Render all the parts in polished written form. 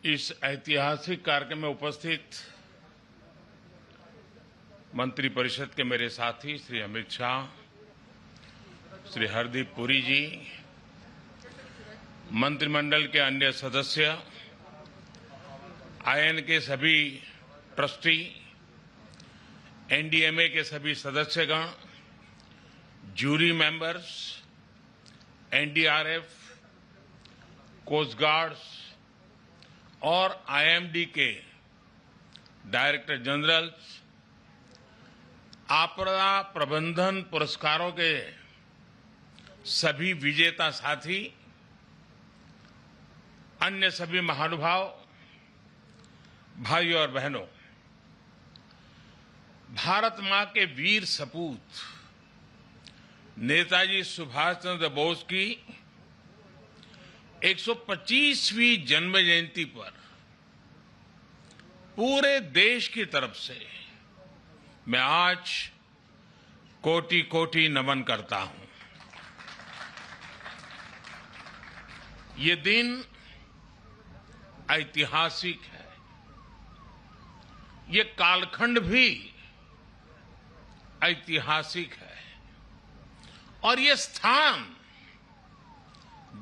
इस ऐतिहासिक कार्यक्रम में उपस्थित मंत्रिपरिषद के मेरे साथी श्री अमित शाह, श्री हरदीप पुरी जी, मंत्रिमंडल के अन्य सदस्य, आईएन के सभी ट्रस्टी, एनडीएमए के सभी सदस्यगण, jury members, NDRF, coast guards और आईएमडी के डायरेक्टर जनरल्स, आपदा प्रबंधन पुरस्कारों के सभी विजेता साथी, अन्य सभी महानुभाव, भाइयों और बहनों, भारत मां के वीर सपूत नेताजी सुभाष चंद्र बोस की 125वीं जन्म जयंती पर पूरे देश की तरफ से मैं आज कोटि कोटि नमन करता हूं। ये दिन ऐतिहासिक है। ये कालखंड भी ऐतिहासिक है और ये स्थान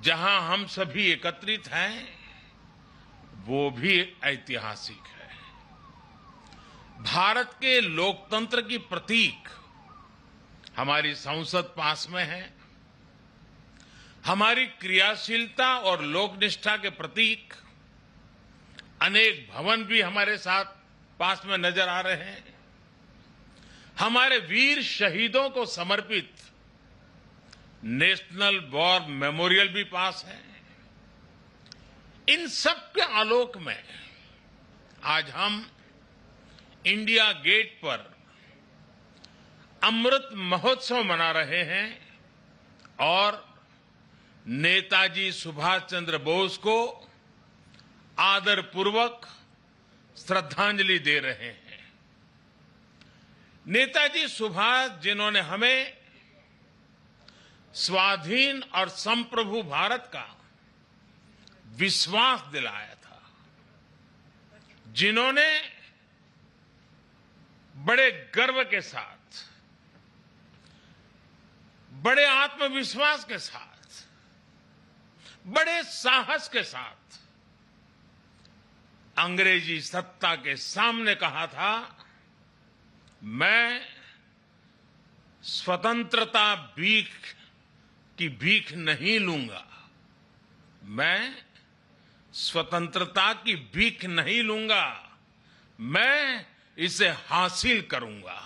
जहां हम सभी एकत्रित हैं वो भी ऐतिहासिक है। भारत के लोकतंत्र की प्रतीक हमारी संसद पास में है। हमारी क्रियाशीलता और लोकनिष्ठा के प्रतीक अनेक भवन भी हमारे साथ पास में नजर आ रहे हैं। हमारे वीर शहीदों को समर्पित नेशनल वॉर मेमोरियल भी पास है। इन सब के आलोक में आज हम इंडिया गेट पर अमृत महोत्सव मना रहे हैं और नेताजी सुभाष चंद्र बोस को आदरपूर्वक श्रद्धांजलि दे रहे हैं। नेताजी सुभाष, जिन्होंने हमें स्वाधीन और संप्रभु भारत का विश्वास दिलाया था, जिन्होंने बड़े गर्व के साथ, बड़े आत्मविश्वास के साथ, बड़े साहस के साथ अंग्रेजी सत्ता के सामने कहा था, मैं स्वतंत्रता की भीख नहीं लूंगा, मैं स्वतंत्रता की भीख नहीं लूंगा, मैं इसे हासिल करूंगा।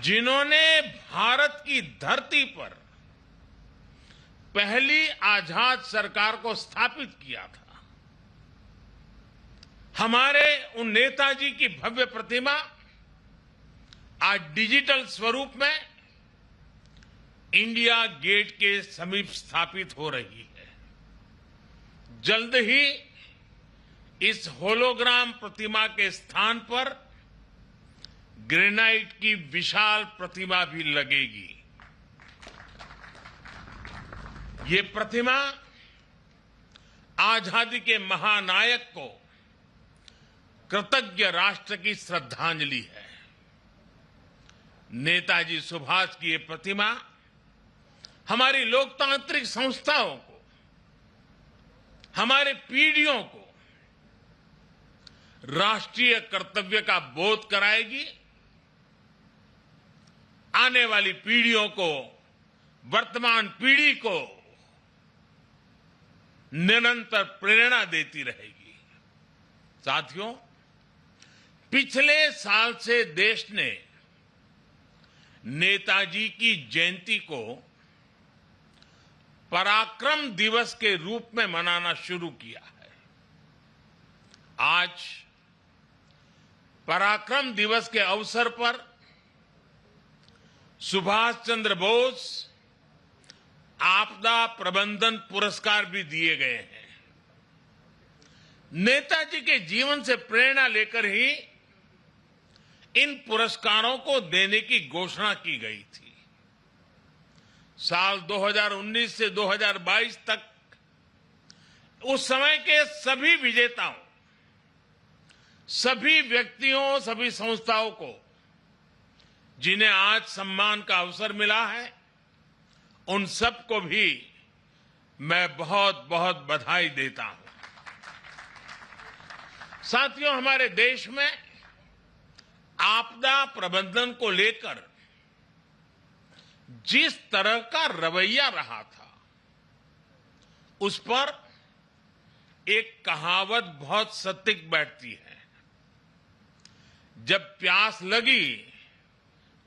जिन्होंने भारत की धरती पर पहली आजाद सरकार को स्थापित किया था, हमारे उन नेताजी की भव्य प्रतिमा आज डिजिटल स्वरूप में इंडिया गेट के समीप स्थापित हो रही है। जल्द ही इस होलोग्राम प्रतिमा के स्थान पर ग्रेनाइट की विशाल प्रतिमा भी लगेगी। ये प्रतिमा आजादी के महानायक को कृतज्ञ राष्ट्र की श्रद्धांजलि है। नेताजी सुभाष की ये प्रतिमा हमारी लोकतांत्रिक संस्थाओं को, हमारे पीढ़ियों को राष्ट्रीय कर्तव्य का बोध कराएगी, आने वाली पीढ़ियों को, वर्तमान पीढ़ी को निरंतर प्रेरणा देती रहेगी। साथियों, पिछले साल से देश ने नेताजी की जयंती को पराक्रम दिवस के रूप में मनाना शुरू किया है। आज पराक्रम दिवस के अवसर पर सुभाष चंद्र बोस आपदा प्रबंधन पुरस्कार भी दिए गए हैं। नेताजी के जीवन से प्रेरणा लेकर ही इन पुरस्कारों को देने की घोषणा की गई थी। साल 2019 से 2022 तक उस समय के सभी विजेताओं, सभी व्यक्तियों, सभी संस्थाओं को जिन्हें आज सम्मान का अवसर मिला है, उन सबको भी मैं बहुत बहुत बधाई देता हूं। साथियों, हमारे देश में आपदा प्रबंधन को लेकर जिस तरह का रवैया रहा था, उस पर एक कहावत बहुत सटीक बैठती है, जब प्यास लगी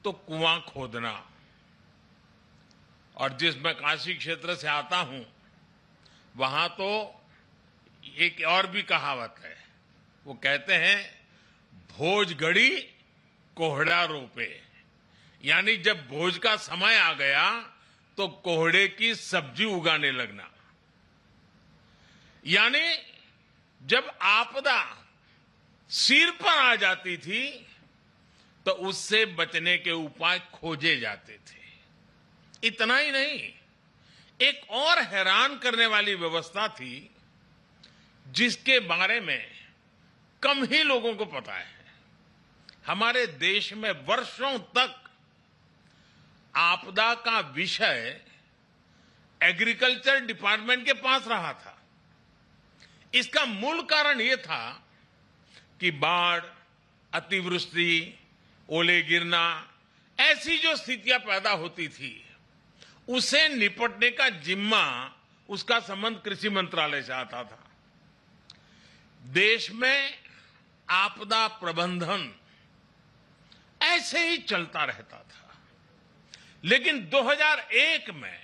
तो कुआं खोदना। और जिस मैं काशी क्षेत्र से आता हूं, वहां तो एक और भी कहावत है। वो कहते हैं, भोज गड़ी कोहड़ा रोपे, यानी जब भोज का समय आ गया तो कोहड़े की सब्जी उगाने लगना। यानी जब आपदा सिर पर आ जाती थी तो उससे बचने के उपाय खोजे जाते थे। इतना ही नहीं, एक और हैरान करने वाली व्यवस्था थी जिसके बारे में कम ही लोगों को पता है। हमारे देश में वर्षों तक आपदा का विषय एग्रीकल्चर डिपार्टमेंट के पास रहा था। इसका मूल कारण यह था कि बाढ़, अतिवृष्टि, ओले गिरना, ऐसी जो स्थितियां पैदा होती थी, उसे निपटने का जिम्मा, उसका संबंध कृषि मंत्रालय से आता था। देश में आपदा प्रबंधन ऐसे ही चलता रहता था। लेकिन 2001 में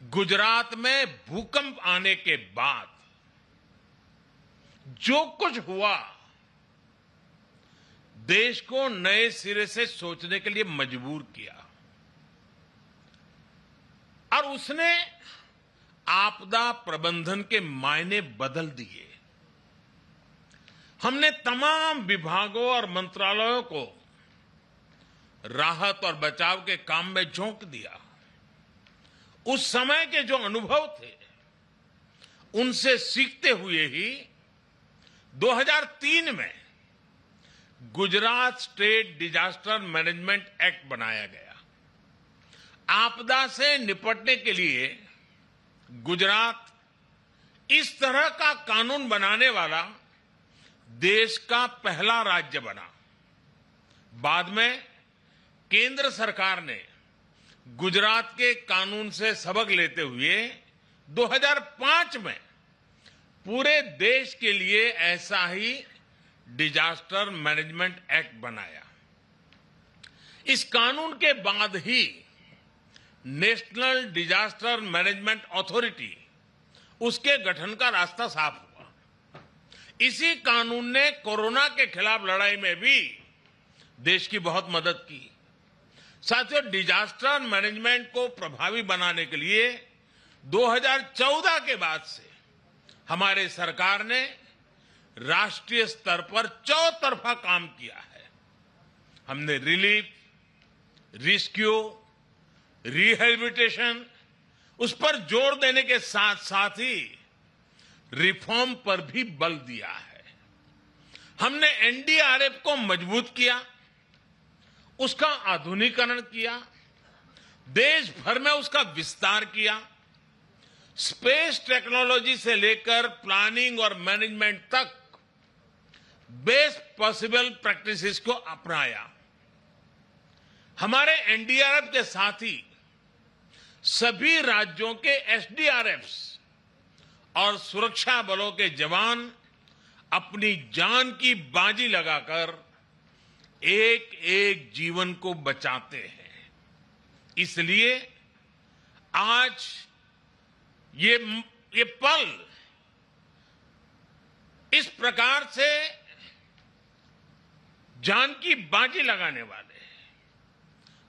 गुजरात में भूकंप आने के बाद जो कुछ हुआ, देश को नए सिरे से सोचने के लिए मजबूर किया और उसने आपदा प्रबंधन के मायने बदल दिए। हमने तमाम विभागों और मंत्रालयों को राहत और बचाव के काम में झोंक दिया। उस समय के जो अनुभव थे, उनसे सीखते हुए ही 2003 में Gujarat state disaster management act बनाया गया। आपदा से निपटने के लिए गुजरात इस तरह का कानून बनाने वाला देश का पहला राज्य बना। बाद में केंद्र सरकार ने गुजरात के कानून से सबक लेते हुए 2005 में पूरे देश के लिए ऐसा ही डिजास्टर मैनेजमेंट एक्ट बनाया। इस कानून के बाद ही नेशनल डिजास्टर मैनेजमेंट अथॉरिटी, उसके गठन का रास्ता साफ हुआ। इसी कानून ने कोरोना के खिलाफ लड़ाई में भी देश की बहुत मदद की। साथियों, डिजास्टर मैनेजमेंट को प्रभावी बनाने के लिए 2014 के बाद से हमारे सरकार ने राष्ट्रीय स्तर पर चौतरफा काम किया है। हमने रिलीफ, रेस्क्यू, रिहेबिलिटेशन, उस पर जोर देने के साथ साथ ही रिफॉर्म पर भी बल दिया है। हमने एनडीआरएफ को मजबूत किया, उसका आधुनिकीकरण किया, देश भर में उसका विस्तार किया, स्पेस टेक्नोलॉजी से लेकर प्लानिंग और मैनेजमेंट तक बेस्ट पॉसिबल प्रैक्टिसेस को अपनाया। हमारे एनडीआरएफ के साथ ही सभी राज्यों के एसडीआरएफ्स और सुरक्षा बलों के जवान अपनी जान की बाजी लगाकर एक एक जीवन को बचाते हैं। इसलिए आज ये पल इस प्रकार से जान की बाजी लगाने वाले,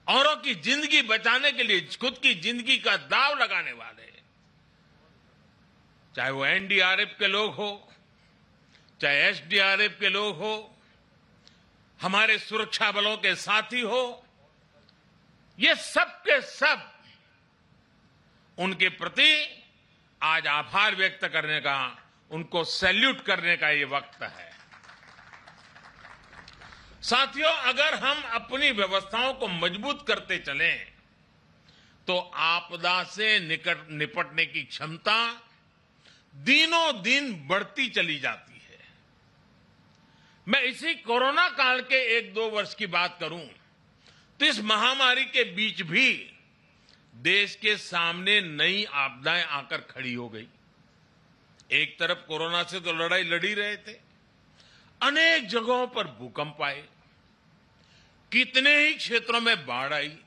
औरों की जिंदगी बचाने के लिए खुद की जिंदगी का दांव लगाने वाले, चाहे वो एनडीआरएफ के लोग हो, चाहे एसडीआरएफ के लोग हो, हमारे सुरक्षा बलों के साथी हो, ये सब के सब उनके प्रति आज आभार व्यक्त करने का, उनको सैल्यूट करने का ये वक्त है। साथियों, अगर हम अपनी व्यवस्थाओं को मजबूत करते चलें तो आपदा से निपटने की क्षमता दिनों दिन बढ़ती चली जाती है। मैं इसी कोरोना काल के 1-2 वर्ष की बात करूं तो इस महामारी के बीच भी देश के सामने नई आपदाएं आकर खड़ी हो गई। एक तरफ कोरोना से तो लड़ाई लड़ी रहे थे, अनेक जगहों पर भूकंप आए, कितने ही क्षेत्रों में बाढ़ आई,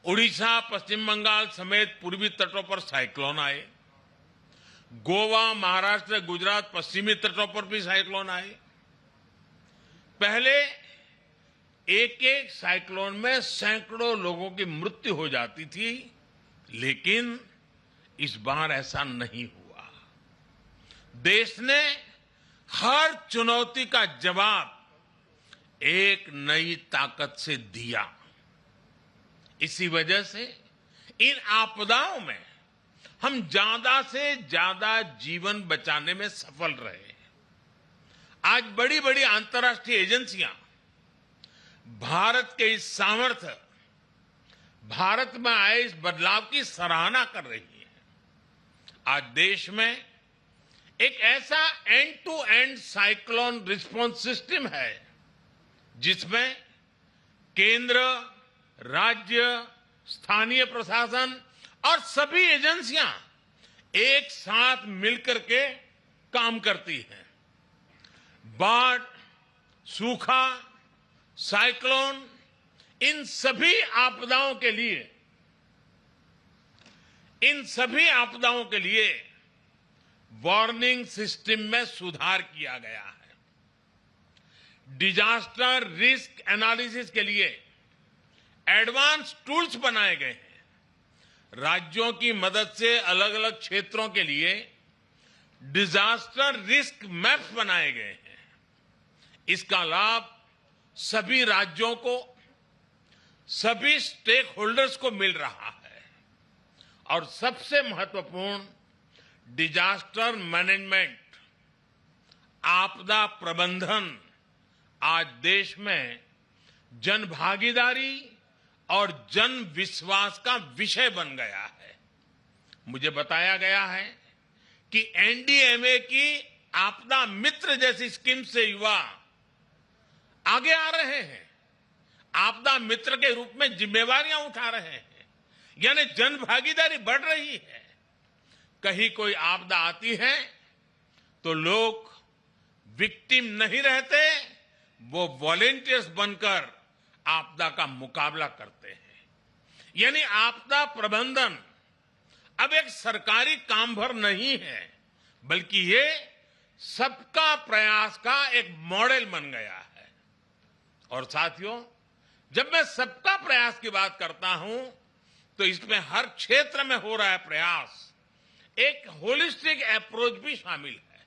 उड़ीसा, पश्चिम बंगाल समेत पूर्वी तटों पर साइक्लोन आए, गोवा, महाराष्ट्र, गुजरात, पश्चिमी तटों पर भी साइक्लोन आए। पहले एक एक साइक्लोन में सैकड़ों लोगों की मृत्यु हो जाती थी, लेकिन इस बार ऐसा नहीं हुआ। देश ने हर चुनौती का जवाब एक नई ताकत से दिया। इसी वजह से इन आपदाओं में हम ज्यादा से ज्यादा जीवन बचाने में सफल रहे। आज बड़ी बड़ी अंतर्राष्ट्रीय एजेंसियां भारत के इस सामर्थ्य, भारत में आए इस बदलाव की सराहना कर रही हैं। आज देश में एक ऐसा end to end cyclone response system है जिसमें केंद्र, राज्य, स्थानीय प्रशासन और सभी एजेंसियां एक साथ मिलकर के काम करती हैं। बाढ़, सूखा, साइक्लोन, इन सभी आपदाओं के लिए वार्निंग सिस्टम में सुधार किया गया है। डिजास्टर रिस्क एनालिसिस के लिए एडवांस टूल्स बनाए गए हैं। राज्यों की मदद से अलग अलग क्षेत्रों के लिए डिजास्टर रिस्क मैप्स बनाए गए हैं। इसका लाभ सभी राज्यों को, सभी स्टेक होल्डर्स को मिल रहा है। और सबसे महत्वपूर्ण, डिजास्टर मैनेजमेंट, आपदा प्रबंधन आज देश में जन भागीदारी और जन विश्वास का विषय बन गया है। मुझे बताया गया है कि एनडीएमए की आपदा मित्र जैसी स्कीम से युवा आगे आ रहे हैं, आपदा मित्र के रूप में जिम्मेवारियां उठा रहे हैं, यानी जन भागीदारी बढ़ रही है। कहीं कोई आपदा आती है तो लोग विक्टिम नहीं रहते, वो वॉलेंटियर्स बनकर आपदा का मुकाबला करते हैं। यानी आपदा प्रबंधन अब एक सरकारी काम भर नहीं है, बल्कि ये सबका प्रयास का एक मॉडल बन गया है। और साथियों, जब मैं सबका प्रयास की बात करता हूं तो इसमें हर क्षेत्र में हो रहा है प्रयास, एक होलिस्टिक अप्रोच भी शामिल है।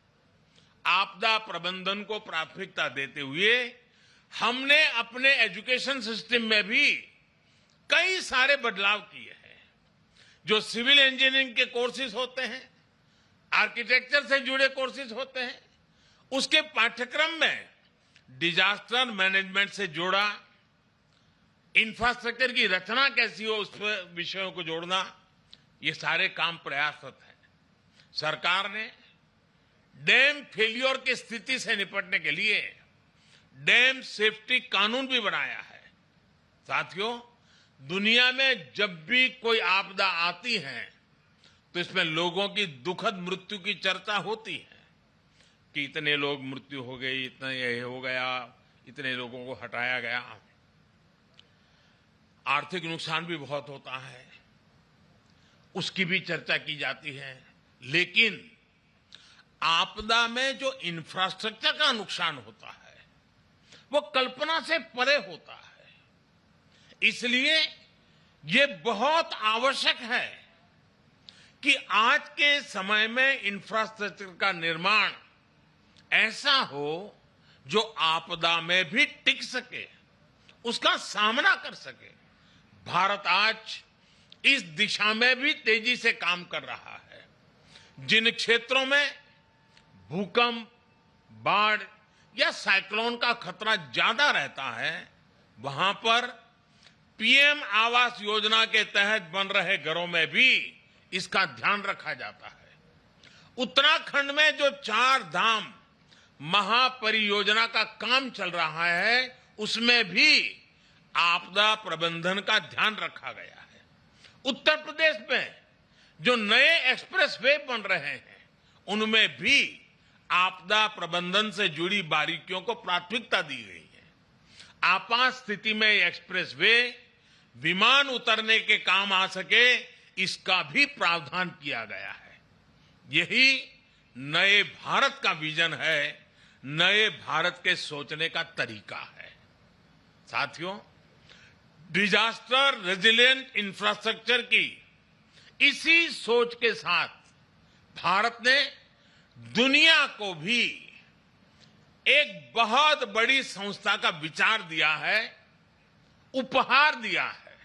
आपदा प्रबंधन को प्राथमिकता देते हुए हमने अपने एजुकेशन सिस्टम में भी कई सारे बदलाव किए हैं। जो सिविल इंजीनियरिंग के कोर्सेज होते हैं, आर्किटेक्चर से जुड़े कोर्सेज होते हैं, उसके पाठ्यक्रम में डिजास्टर मैनेजमेंट से जोड़ा, इंफ्रास्ट्रक्चर की रचना कैसी हो उस विषयों को जोड़ना, ये सारे काम प्रयासरत हैं। सरकार ने डैम फेलियर की स्थिति से निपटने के लिए डैम सेफ्टी कानून भी बनाया है। साथियों, दुनिया में जब भी कोई आपदा आती है तो इसमें लोगों की दुखद मृत्यु की चर्चा होती है कि इतने लोग मृत्यु हो गई, इतना ये हो गया, इतने लोगों को हटाया गया। आर्थिक नुकसान भी बहुत होता है, उसकी भी चर्चा की जाती है। लेकिन आपदा में जो इंफ्रास्ट्रक्चर का नुकसान होता है वो कल्पना से परे होता है। इसलिए ये बहुत आवश्यक है कि आज के समय में इंफ्रास्ट्रक्चर का निर्माण ऐसा हो जो आपदा में भी टिक सके, उसका सामना कर सके। भारत आज इस दिशा में भी तेजी से काम कर रहा है। जिन क्षेत्रों में भूकंप, बाढ़ या साइक्लोन का खतरा ज्यादा रहता है, वहां पर पीएम आवास योजना के तहत बन रहे घरों में भी इसका ध्यान रखा जाता है। उत्तराखंड में जो 4 धाम महापरियोजना का काम चल रहा है, उसमें भी आपदा प्रबंधन का ध्यान रखा गया है। उत्तर प्रदेश में जो नए एक्सप्रेस वे बन रहे हैं, उनमें भी आपदा प्रबंधन से जुड़ी बारीकियों को प्राथमिकता दी गई है। आपात स्थिति में एक्सप्रेस वे विमान उतरने के काम आ सके, इसका भी प्रावधान किया गया है। यही नए भारत का विजन है, नए भारत के सोचने का तरीका है। साथियों, डिजास्टर रेजिलिएंट इंफ्रास्ट्रक्चर की इसी सोच के साथ भारत ने दुनिया को भी एक बहुत बड़ी संस्था का विचार दिया है, उपहार दिया है।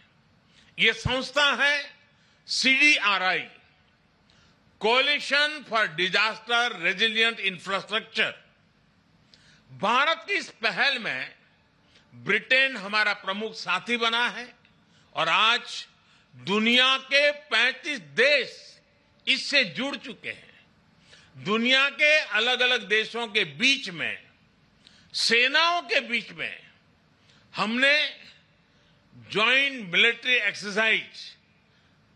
यह संस्था है CDRI, coalition for disaster resilient infrastructure. Bharat की इस पहल में ब्रिटेन हमारा प्रमुख साथी बना है और आज दुनिया के 35 देश इससे जुड़ चुके हैं। दुनिया के अलग अलग देशों के बीच में, सेनाओं के बीच में हमने ज्वाइंट मिलिट्री एक्सरसाइज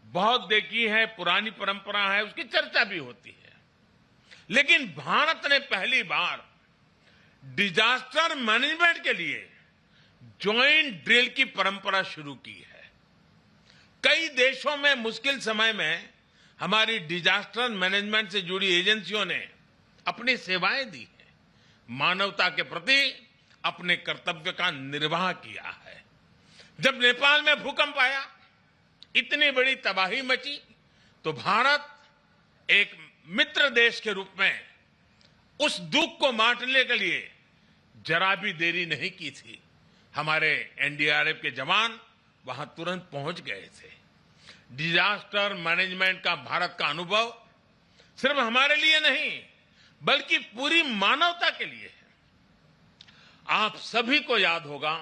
बहुत देखी है, पुरानी परंपरा है, उसकी चर्चा भी होती है। लेकिन भारत ने पहली बार डिजास्टर मैनेजमेंट के लिए ज्वाइंट ड्रिल की परंपरा शुरू की है। कई देशों में मुश्किल समय में हमारी डिजास्टर मैनेजमेंट से जुड़ी एजेंसियों ने अपनी सेवाएं दी हैं, मानवता के प्रति अपने कर्तव्य का निर्वाह किया है। जब नेपाल में भूकंप आया, इतनी बड़ी तबाही मची, तो भारत एक मित्र देश के रूप में उस दुख को बांटने के लिए जरा भी देरी नहीं की थी। हमारे एनडीआरएफ के जवान वहां तुरंत पहुंच गए थे। डिजास्टर मैनेजमेंट का भारत का अनुभव सिर्फ हमारे लिए नहीं, बल्कि पूरी मानवता के लिए है। आप सभी को याद होगा,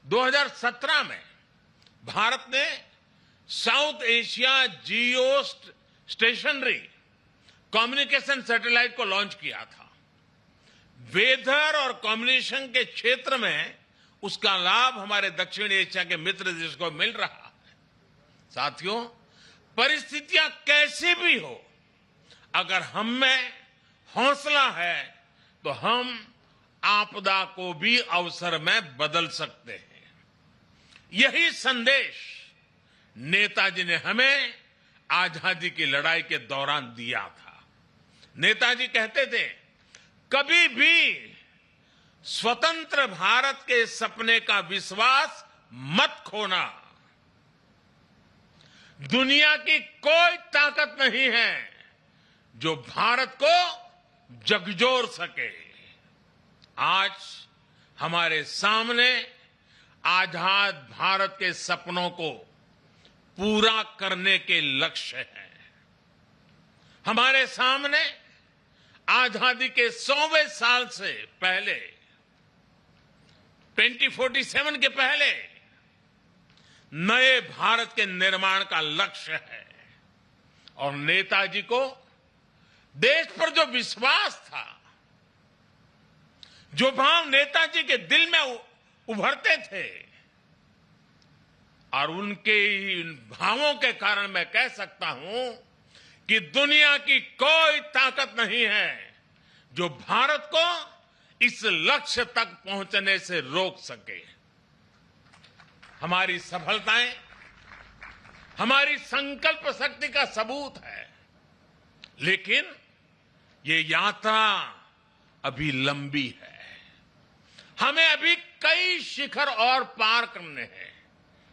2017 में भारत ने साउथ एशिया जियो स्टेशनरी कम्युनिकेशन सैटेलाइट को लॉन्च किया था। वेदर और कम्युनिकेशन के क्षेत्र में उसका लाभ हमारे दक्षिण एशिया के मित्र देश को मिल रहा है। साथियों, परिस्थितियां कैसी भी हो, अगर हम में हौसला है तो हम आपदा को भी अवसर में बदल सकते हैं। यही संदेश नेताजी ने हमें आजादी की लड़ाई के दौरान दिया था। नेताजी कहते थे, कभी भी स्वतंत्र भारत के सपने का विश्वास मत खोना। दुनिया की कोई ताकत नहीं है जो भारत को झकझोर सके। आज हमारे सामने आजाद भारत के सपनों को पूरा करने के लक्ष्य हैं। हमारे सामने आजादी के 100वें साल से पहले, 2047 के पहले नए भारत के निर्माण का लक्ष्य है। और नेताजी को देश पर जो विश्वास था, जो भाव नेताजी के दिल में उभरते थे, और उनके इन भावों के कारण मैं कह सकता हूं कि दुनिया की कोई ताकत नहीं है जो भारत को इस लक्ष्य तक पहुंचने से रोक सके। हमारी सफलताएं हमारी संकल्प शक्ति का सबूत है, लेकिन ये यात्रा अभी लंबी है। हमें अभी कई शिखर और पार करने हैं।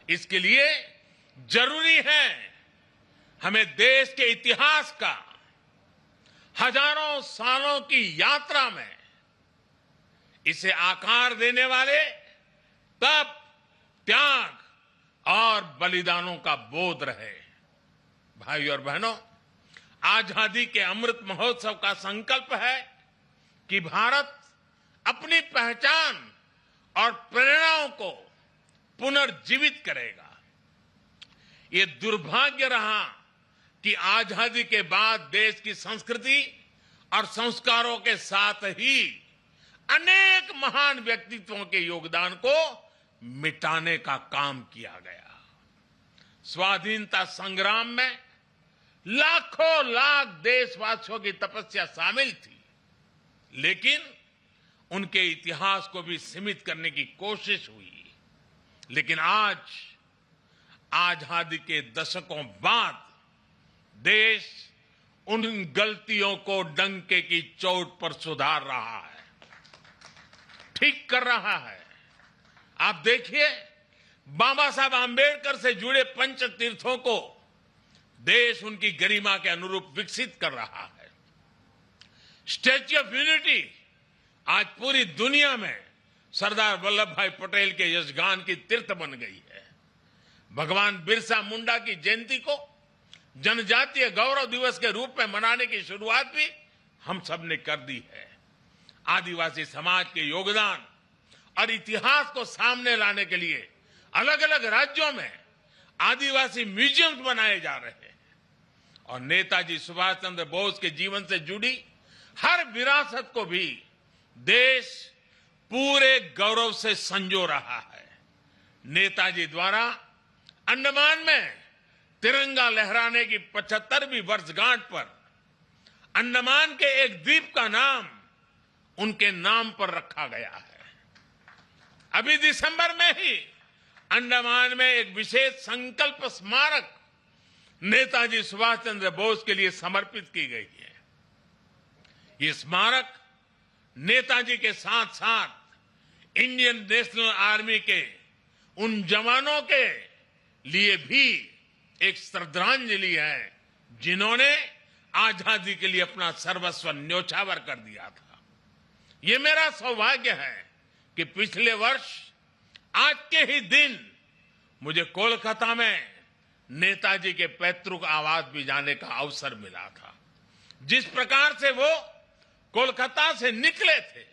इसके लिए जरूरी है हमें देश के इतिहास का हजारों सालों की यात्रा में इसे आकार देने वाले तप, त्याग और बलिदानों का बोध रहे। भाई और बहनों, आजादी के अमृत महोत्सव का संकल्प है कि भारत अपनी पहचान और प्रेरणाओं को पुनर्जीवित करेगा। ये दुर्भाग्य रहा कि आजादी के बाद देश की संस्कृति और संस्कारों के साथ ही अनेक महान व्यक्तित्वों के योगदान को मिटाने का काम किया गया। स्वाधीनता संग्राम में लाखों लाख देशवासियों की तपस्या शामिल थी, लेकिन उनके इतिहास को भी सीमित करने की कोशिश हुई। लेकिन आज आजादी के दशकों बाद देश उन गलतियों को डंके की चोट पर सुधार रहा है, ठीक कर रहा है। आप देखिए, बाबा साहब आंबेडकर से जुड़े पंच तीर्थों को देश उनकी गरिमा के अनुरूप विकसित कर रहा है। स्टैच्यू ऑफ यूनिटी आज पूरी दुनिया में सरदार वल्लभ भाई पटेल के यशगान की तीर्थ बन गई है। भगवान बिरसा मुंडा की जयंती को जनजातीय गौरव दिवस के रूप में मनाने की शुरुआत भी हम सब ने कर दी है। आदिवासी समाज के योगदान और इतिहास को सामने लाने के लिए अलग अलग राज्यों में आदिवासी म्यूजियम बनाए जा रहे हैं और नेताजी सुभाष चंद्र बोस के जीवन से जुड़ी हर विरासत को भी देश पूरे गौरव से संजो रहा है। नेताजी द्वारा अंडमान में तिरंगा लहराने की 75वीं वर्षगांठ पर अंडमान के एक द्वीप का नाम उनके नाम पर रखा गया है। अभी दिसंबर में ही अंडमान में एक विशेष संकल्प स्मारक नेताजी सुभाष चंद्र बोस के लिए समर्पित की गई है। ये स्मारक नेताजी के साथ साथ इंडियन नेशनल आर्मी के उन जवानों के लिए भी एक श्रद्धांजलि है जिन्होंने आजादी के लिए अपना सर्वस्व न्योछावर कर दिया था। ये मेरा सौभाग्य है कि पिछले वर्ष आज के ही दिन मुझे कोलकाता में नेताजी के पैतृक आवास भी जाने का अवसर मिला था। जिस प्रकार से वो कोलकाता से निकले थे,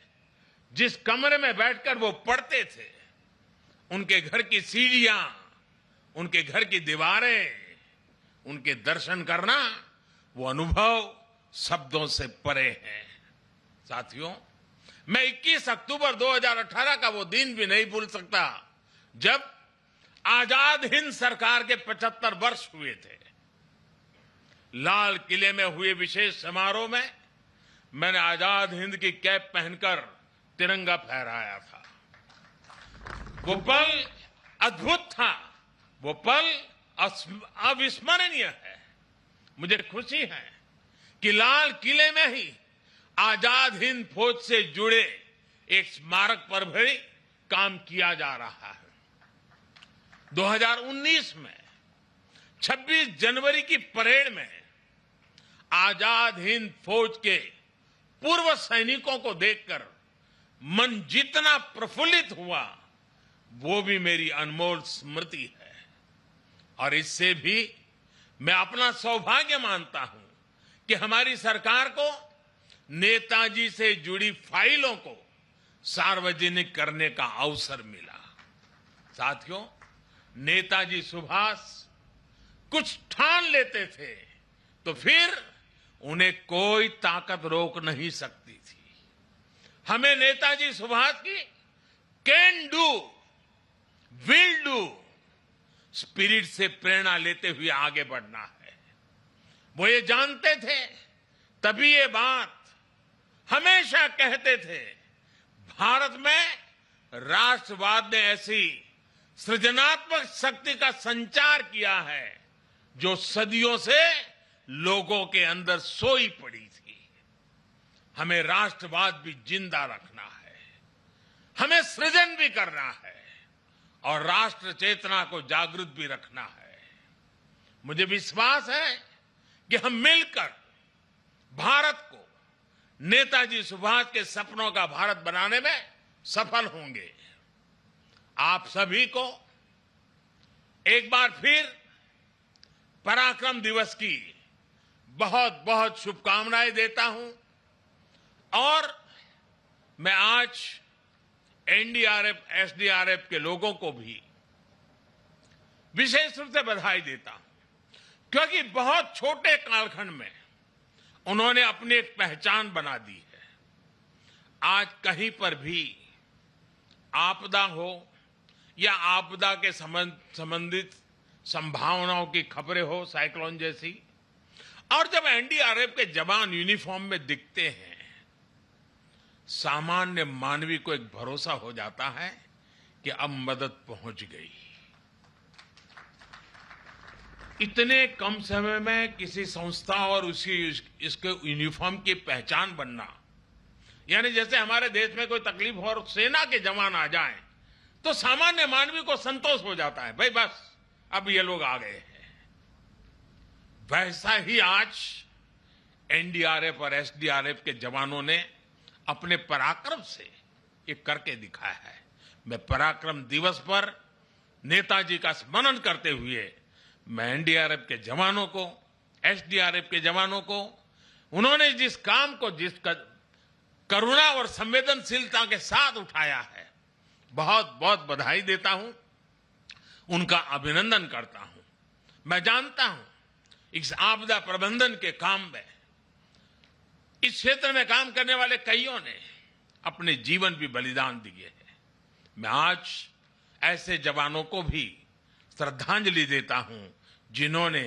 जिस कमरे में बैठकर वो पढ़ते थे, उनके घर की सीढ़ियां, उनके घर की दीवारें, उनके दर्शन करना, वो अनुभव शब्दों से परे है। साथियों, मैं 21 अक्टूबर 2018 का वो दिन भी नहीं भूल सकता जब आजाद हिंद सरकार के 75 वर्ष हुए थे। लाल किले में हुए विशेष समारोह में मैंने आजाद हिंद की कैप पहनकर तिरंगा फहराया था। वो पल अद्भुत था, वो पल अविस्मरणीय है। मुझे खुशी है कि लाल किले में ही आजाद हिंद फौज से जुड़े एक स्मारक पर भी काम किया जा रहा है। 2019 में 26 जनवरी की परेड में आजाद हिंद फौज के पूर्व सैनिकों को देखकर मन जितना प्रफुल्लित हुआ, वो भी मेरी अनमोल स्मृति है। और इससे भी मैं अपना सौभाग्य मानता हूं कि हमारी सरकार को नेताजी से जुड़ी फाइलों को सार्वजनिक करने का अवसर मिला। साथियों, नेताजी सुभाष कुछ ठान लेते थे तो फिर उन्हें कोई ताकत रोक नहीं सकती थी। हमें नेताजी सुभाष की can do, will do spirit से प्रेरणा लेते हुए आगे बढ़ना है। वो ये जानते थे, तभी ये बात हमेशा कहते थे, भारत में राष्ट्रवाद ने ऐसी सृजनात्मक शक्ति का संचार किया है जो सदियों से लोगों के अंदर सोई पड़ी थी। हमें राष्ट्रवाद भी जिंदा रखना है, हमें सृजन भी करना है और राष्ट्र चेतना को जागृत भी रखना है। मुझे विश्वास है कि हम मिलकर भारत को नेताजी सुभाष के सपनों का भारत बनाने में सफल होंगे। आप सभी को एक बार फिर पराक्रम दिवस की बहुत बहुत शुभकामनाएं देता हूं और मैं आज एनडीआरएफ, एसडीआरएफ के लोगों को भी विशेष रूप से बधाई देता हूं, क्योंकि बहुत छोटे कालखंड में उन्होंने अपनी एक पहचान बना दी है। आज कहीं पर भी आपदा हो या आपदा के संबंधित संभावनाओं की खबरें हो, साइक्लोन जैसी, और जब एनडीआरएफ के जवान यूनिफॉर्म में दिखते हैं, सामान्य मानवी को एक भरोसा हो जाता है कि अब मदद पहुंच गई। इतने कम समय में किसी संस्था और इसके यूनिफॉर्म की पहचान बनना, यानी जैसे हमारे देश में कोई तकलीफ हो और सेना के जवान आ जाएं, तो सामान्य मानवी को संतोष हो जाता है, भाई बस अब ये लोग आ गए हैं। वैसा ही आज एनडीआरएफ और एसडीआरएफ के जवानों ने अपने पराक्रम से ये करके दिखाया है। मैं पराक्रम दिवस पर नेताजी का स्मरण करते हुए मैं एनडीआरएफ के जवानों को, एसडीआरएफ के जवानों को, उन्होंने जिस काम को जिस करुणा और संवेदनशीलता के साथ उठाया है, बहुत बहुत बधाई देता हूं, उनका अभिनंदन करता हूं। मैं जानता हूं इस आपदा प्रबंधन के काम में इस क्षेत्र में काम करने वाले कईयों ने अपने जीवन भी बलिदान दिए हैं। मैं आज ऐसे जवानों को भी श्रद्धांजलि देता हूं जिन्होंने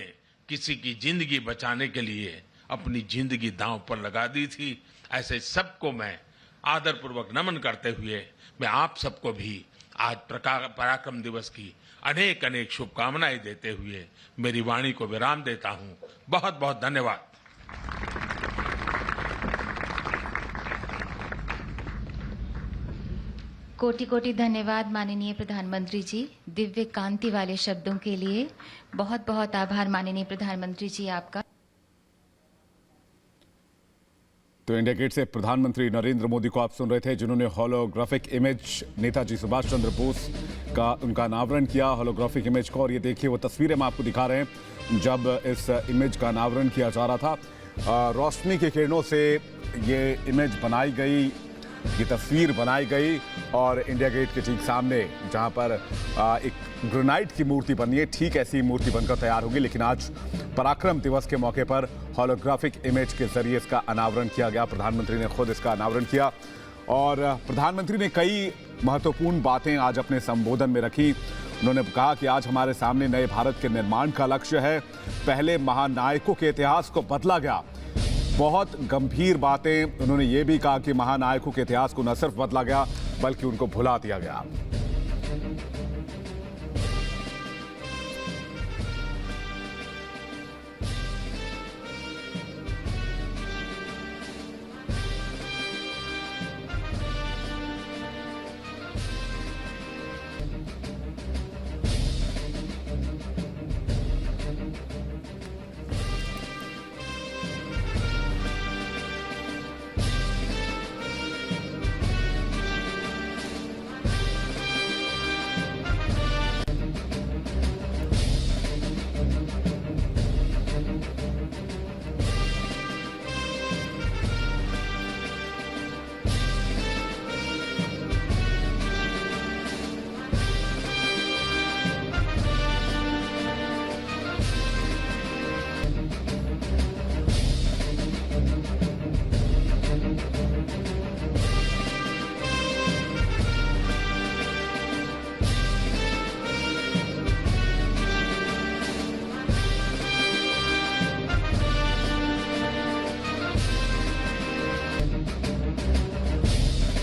किसी की जिंदगी बचाने के लिए अपनी जिंदगी दांव पर लगा दी थी। ऐसे सबको मैं आदरपूर्वक नमन करते हुए मैं आप सबको भी आज पराक्रम दिवस की अनेक अनेक शुभकामनाएं देते हुए मेरी वाणी को विराम देता हूं। बहुत बहुत धन्यवाद। कोटि कोटि धन्यवाद माननीय प्रधानमंत्री जी, दिव्य कांति वाले शब्दों के लिए। बहुत बहुत आभार माननीय प्रधानमंत्री जी आपका। तो इंडिया गेट से प्रधानमंत्री नरेंद्र मोदी को आप सुन रहे थे, जिन्होंने होलोग्राफिक इमेज नेताजी सुभाष चंद्र बोस का उनका अनावरण किया, होलोग्राफिक इमेज को। और ये देखिए वो तस्वीरें हम आपको दिखा रहे हैं जब इस इमेज का अनावरण किया जा रहा था। रोशनी की किरणों से ये इमेज बनाई गई, ये तस्वीर बनाई गई और इंडिया गेट के ठीक सामने जहां पर एक ग्रेनाइट की मूर्ति बनी है, ठीक ऐसी मूर्ति बनकर तैयार होगी। लेकिन आज पराक्रम दिवस के मौके पर होलोग्राफिक इमेज के जरिए इसका अनावरण किया गया। प्रधानमंत्री ने खुद इसका अनावरण किया और प्रधानमंत्री ने कई महत्वपूर्ण बातें आज अपने संबोधन में रखी। उन्होंने कहा कि आज हमारे सामने नए भारत के निर्माण का लक्ष्य है। पहले महानायकों के इतिहास को बदला गया। बहुत गंभीर बातें उन्होंने ये भी कहा कि महानायकों के इतिहास को न सिर्फ बदला गया बल्कि उनको भुला दिया गया।